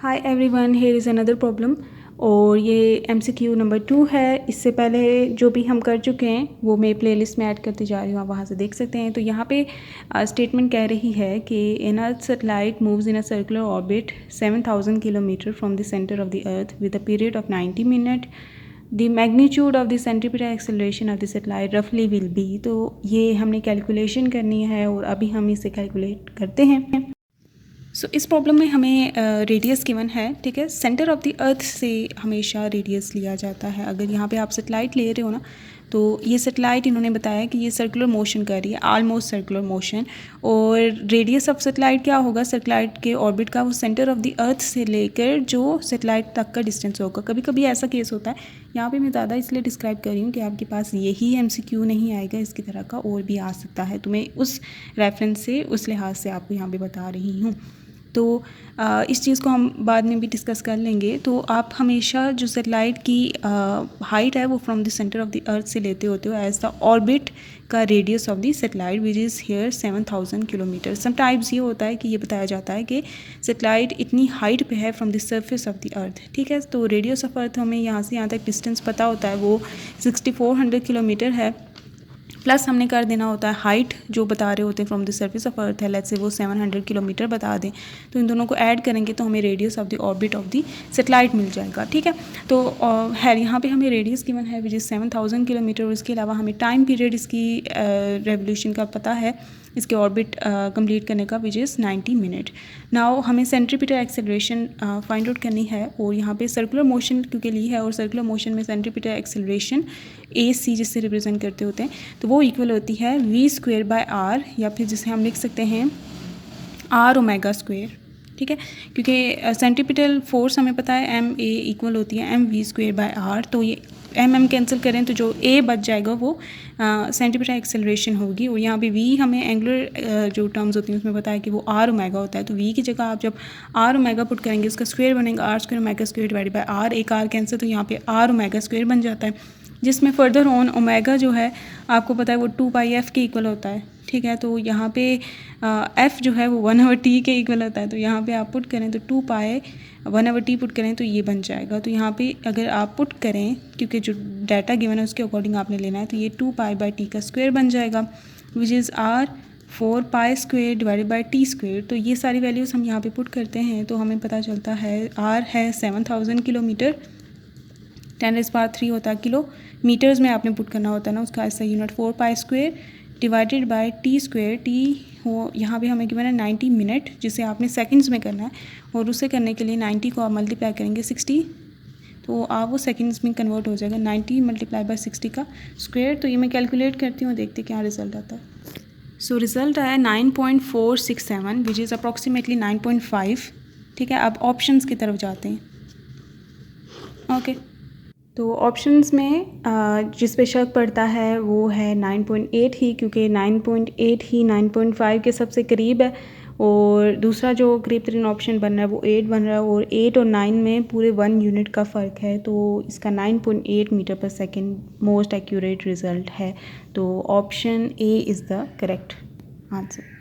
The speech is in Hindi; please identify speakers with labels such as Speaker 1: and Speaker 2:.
Speaker 1: Hi everyone, here is another problem और ये MCQ नंबर 2 है। इससे पहले जो भी हम कर चुके हैं वो मैं प्लेलिस्ट में ऐड करती जा रही हूँ, आप वहाँ से देख सकते हैं। तो यहाँ पे स्टेटमेंट कह रही है कि an earth satellite moves in a circular orbit 7000 kilometre from the centre of the earth with a period of 90 minute. The magnitude of the centripetal acceleration of the satellite रफली विल बी। तो ये हमने कैलकुलेशन करनी है और अभी हम इसे कैलकुलेट करते हैं। सो इस प्रॉब्लम में हमें रेडियस गिवन है, ठीक है। सेंटर ऑफ द अर्थ से हमेशा रेडियस लिया जाता है। अगर यहाँ पे आप सैटेलाइट ले रहे हो ना, तो ये सैटेलाइट इन्होंने बताया कि ये सर्कुलर मोशन कर रही है, ऑलमोस्ट सर्कुलर मोशन। और रेडियस ऑफ सैटेलाइट क्या होगा, सैटेलाइट के ऑर्बिट का, वो सेंटर ऑफ द अर्थ से लेकर जो सैटेलाइट तक का डिस्टेंस होगा। कभी कभी ऐसा केस होता है, यहाँ पे मैं ज़्यादा इसलिए डिस्क्राइब कर रही हूँ कि आपके पास यही MCQ नहीं आएगा, इसकी तरह का और भी आ सकता है। तो मैं उस रेफरेंस से, उस लिहाज से आपको यहाँ पे बता रही हूँ। तो इस चीज़ को हम बाद में भी डिस्कस कर लेंगे। तो आप हमेशा जो सैटेलाइट की हाइट है वो from the centre of the अर्थ से लेते होते हो एज द ऑर्बिट का radius of the satellite which is here 7000 kilometre. Sometimes ये होता है कि ये बताया जाता है कि सैटेलाइट इतनी हाइट पे है from the surface of the अर्थ, ठीक है। तो रेडियस ऑफ अर्थ हमें यहाँ से यहाँ तक डिस्टेंस पता होता है, वो 6400 किलोमीटर है। प्लस हमने कर देना होता है हाइट जो बता रहे होते हैं from the surface of earth है, लेट्स से वो 700 किलोमीटर बता दें, तो इन दोनों को ऐड करेंगे तो हमें radius of the orbit of the satellite मिल जाएगा, ठीक है। तो है यहाँ पे हमें रेडियस गिवन है विच इज़ 7000 किलोमीटर। और इसके अलावा हमें टाइम पीरियड इसकी रेवोल्यूशन का पता है, इसके ऑर्बिट कंप्लीट करने का, विच इज़ 90 मिनट। नाउ हमें सेंट्रीपिटल एक्सेलरेशन फाइंड आउट करनी है। और यहाँ पे सर्कुलर मोशन क्योंकि ली है, और सर्कुलर मोशन में सेंट्रीपिटल एक्सेलरेशन AC जिससे रिप्रेजेंट करते होते हैं, तो वो इक्वल होती है v²/r, या फिर जिसे हम लिख सकते हैं r⍵², ठीक है। क्योंकि सेंट्रीपिटल फोर्स हमें पता है MA इक्वल होती है mv²/r। तो ये M कैंसिल करें तो जो A बच जाएगा वो सेंट्रीपिटल एक्सेलरेशन होगी। और यहाँ पे V हमें एंगुलर जो टर्म्स होती हैं उसमें पता है कि वो r⍵ होता है। तो V की जगह आप जब r⍵ पुट करेंगे उसका स्क्वायर बनेगा r²⍵² एक r कैंसिल, तो यहाँ पे r⍵² बन जाता है, जिसमें फर्दर ऑन ओमेगा जो है आपको पता है वो 2πf के इक्वल होता है, ठीक है। तो यहाँ पे f जो है वो 1/t के इक्वल होता है। तो यहाँ पे आप पुट करें तो 2π1/t पुट करें तो ये बन जाएगा। तो यहाँ पे अगर आप पुट करें, क्योंकि जो डाटा गिवन है उसके अकॉर्डिंग आपने लेना है, तो ये 2π/t का स्क्वायर बन जाएगा विच इज़ r 4π² तो ये सारी वैल्यूज़ हम यहाँ पे पुट करते हैं तो हमें पता चलता है r है 7000 किलोमीटर, 10⁻³ होता है किलो, मीटर्स में आपने पुट करना होता है ना उसका ऐसा unit, 4π² divided by t²। t हो यहाँ पे हमें गिवन है 90 मिनट, जिसे आपने सेकंड्स में करना है। और उसे करने के लिए 90 को आप मल्टीप्लाई करेंगे 60, तो आप वो सेकंड्स में कन्वर्ट हो जाएगा 90 × 60 का स्क्वायर। तो ये मैं कैलकुलेट करती हूँ, देखते क्या रिजल्ट आता है। सो रिज़ल्ट आया 9.467 विच इज़ अप्रॉक्सीमेटली 9.5, ठीक है। अब ऑप्शंस की तरफ जाते हैं, ओके। तो ऑप्शंस में जिस पे शक पड़ता है वो है 9.8 ही, क्योंकि 9.8 ही 9.5 के सबसे करीब है। और दूसरा जो करीब तरीन ऑप्शन बन रहा है वो 8 बन रहा है, और 8 और 9 में पूरे 1 यूनिट का फ़र्क है। तो इसका 9.8 मीटर पर सेकेंड मोस्ट एक्यूरेट रिज़ल्ट है। तो option A is the correct answer.